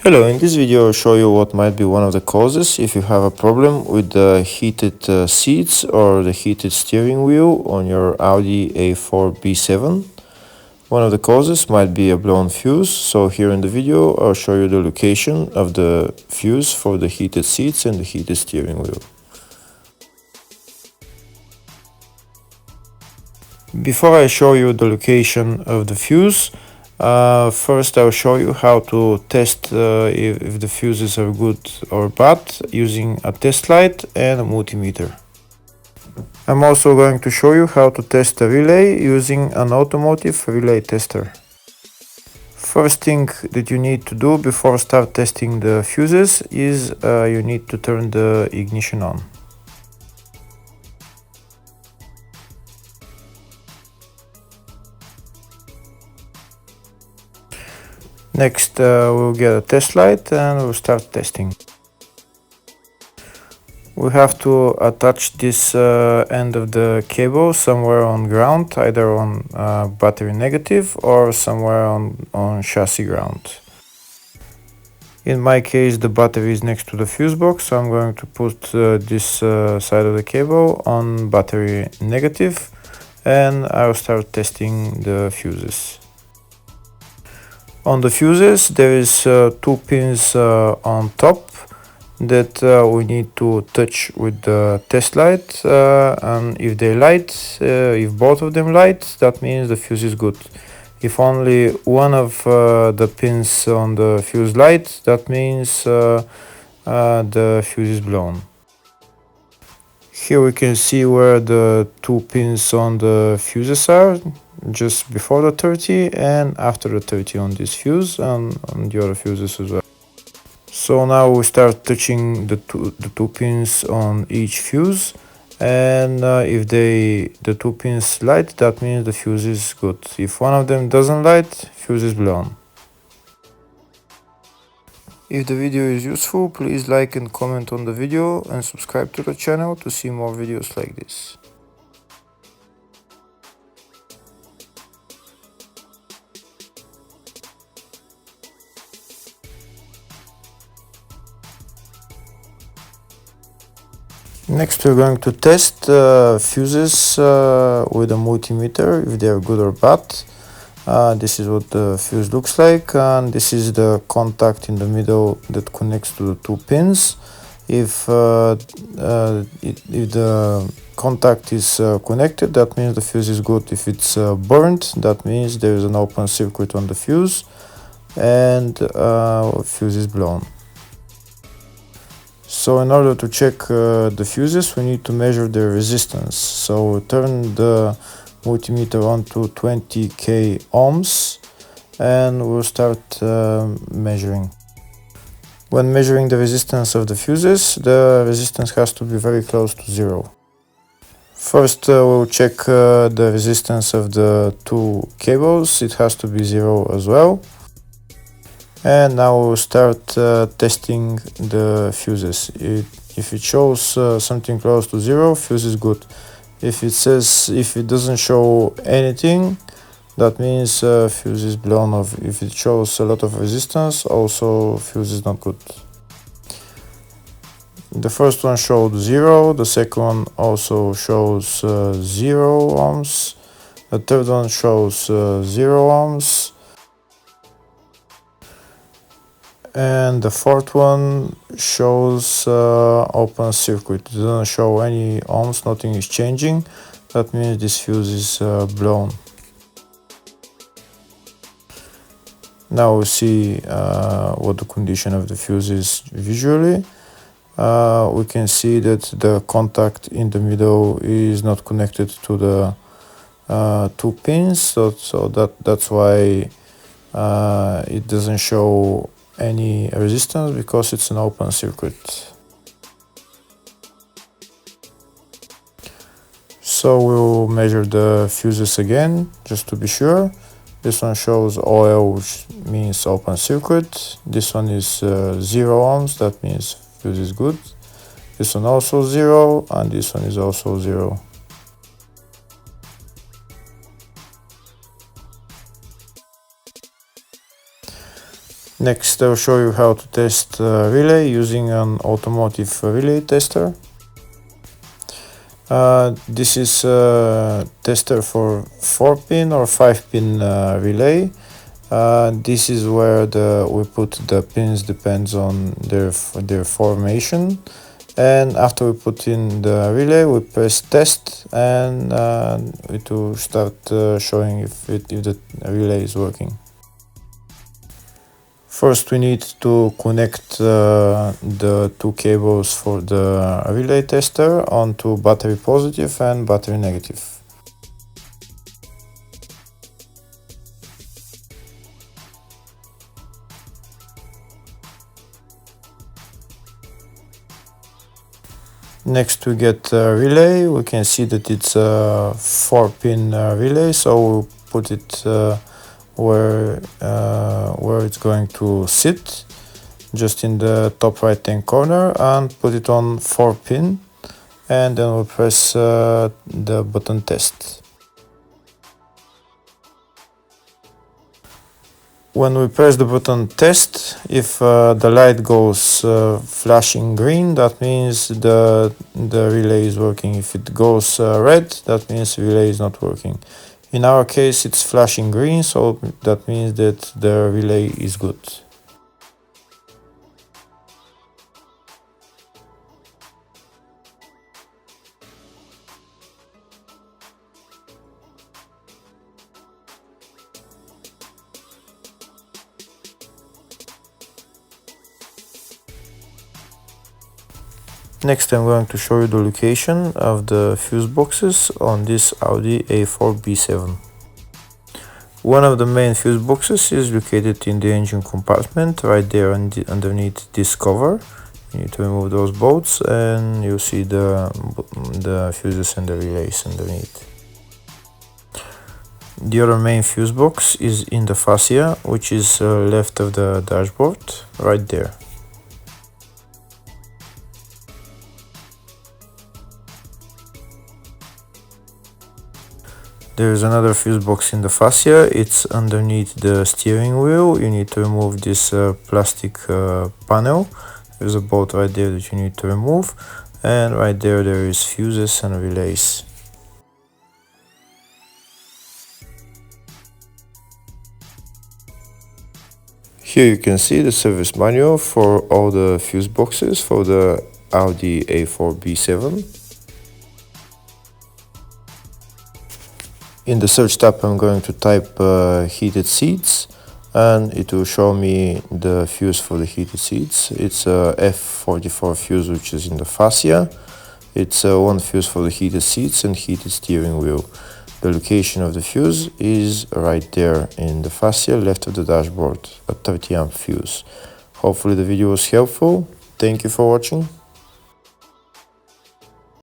Hello, in this video I'll show you what might be one of the causes if you have a problem with the heated seats or the heated steering wheel on your Audi A4 B7. One of the causes might be a blown fuse, so here in the video I'll show you the location of the fuse for the heated seats and the heated steering wheel. Before I show you the location of the fuse, first I'll show you how to test if the fuses are good or bad using a test light and a multimeter. I'm also going to show you how to test a relay using an Automotive relay tester. First thing that you need to do before start testing the fuses is you need to turn the ignition on. Next we'll get a test light and we'll start testing. We have to attach this end of the cable somewhere on ground, either on battery negative or somewhere on chassis ground. In my case the battery is next to the fuse box, so I'm going to put this side of the cable on battery negative and I'll start testing the fuses. On the fuses there is two pins on top that we need to touch with the test light, and if they light, if both of them light, that means the fuse is good. If only one of the pins on the fuse light, that means the fuse is blown. Here we can see where the two pins on the fuses are, just before the 30 and after the 30 on this fuse and on the other fuses as well. So now we start touching the two pins on each fuse, and if the two pins light, that means the fuse is good. If one of them doesn't light, fuse is blown. If the video is useful, please like and comment on the video and subscribe to the channel to see more videos like this. Next we're going to test fuses with a multimeter, if they are good or bad. This is what the fuse looks like, and this is the contact in the middle that connects to the two pins. If the contact is connected, that means the fuse is good. If it's burnt, that means there is an open circuit on the fuse and fuse is blown. So in order to check the fuses, we need to measure the resistance. So turn the multimeter on to 20k ohms and we'll start measuring. When measuring the resistance of the fuses, the resistance has to be very close to zero. First we'll check the resistance of the two cables. It has to be zero as well. And now we'll start testing the fuses. If it shows something close to zero, fuse is good. If it doesn't show anything, that means fuse is blown off. If it shows a lot of resistance, also fuse is not good. The first one showed 0, the second one also shows 0 ohms, the third one shows 0 ohms, and the fourth one shows open circuit. It doesn't show any ohms, nothing is changing. That means this fuse is blown. Now we see what the condition of the fuse is visually. We can see that the contact in the middle is not connected to the two pins, so that's why it doesn't show any resistance, because it's an open circuit. So we'll measure the fuses again just to be sure. This one shows OL, which means open circuit. This one is 0 ohms, that means fuse is good. This one also 0, and this one is also 0. Next, I'll show you how to test relay using an automotive relay tester. This is a tester for 4-pin or 5-pin relay. This is where we put the pins, depends on their formation. And after we put in the relay, we press test, and it will start showing if the relay is working. First, we need to connect the two cables for the relay tester onto battery positive and battery negative. Next, we get a relay. We can see that it's a 4-pin relay, so we'll put it where it's going to sit, just in the top right hand corner, and put it on 4-pin, and then we'll press the button test. When we press the button test, if the light goes flashing green, that means the relay is working. If it goes red, that means the relay is not working. In our case, it's flashing green, so that means that the relay is good. Next, I'm going to show you the location of the fuse boxes on this Audi A4 B7. One of the main fuse boxes is located in the engine compartment, right there underneath this cover. You need to remove those bolts, and you'll see the fuses and the relays underneath. The other main fuse box is in the fascia, which is left of the dashboard, right there. There's another fuse box in the fascia. It's underneath the steering wheel. You need to remove this plastic panel. There's a bolt right there that you need to remove, and right there is fuses and relays. Here you can see the service manual for all the fuse boxes for the Audi A4 B7. In the search tab, I'm going to type heated seats, and it will show me the fuse for the heated seats. It's a F44 fuse, which is in the fascia. It's one fuse for the heated seats and heated steering wheel. The location of the fuse is right there in the fascia, left of the dashboard, a 30 amp fuse. Hopefully the video was helpful. Thank you for watching.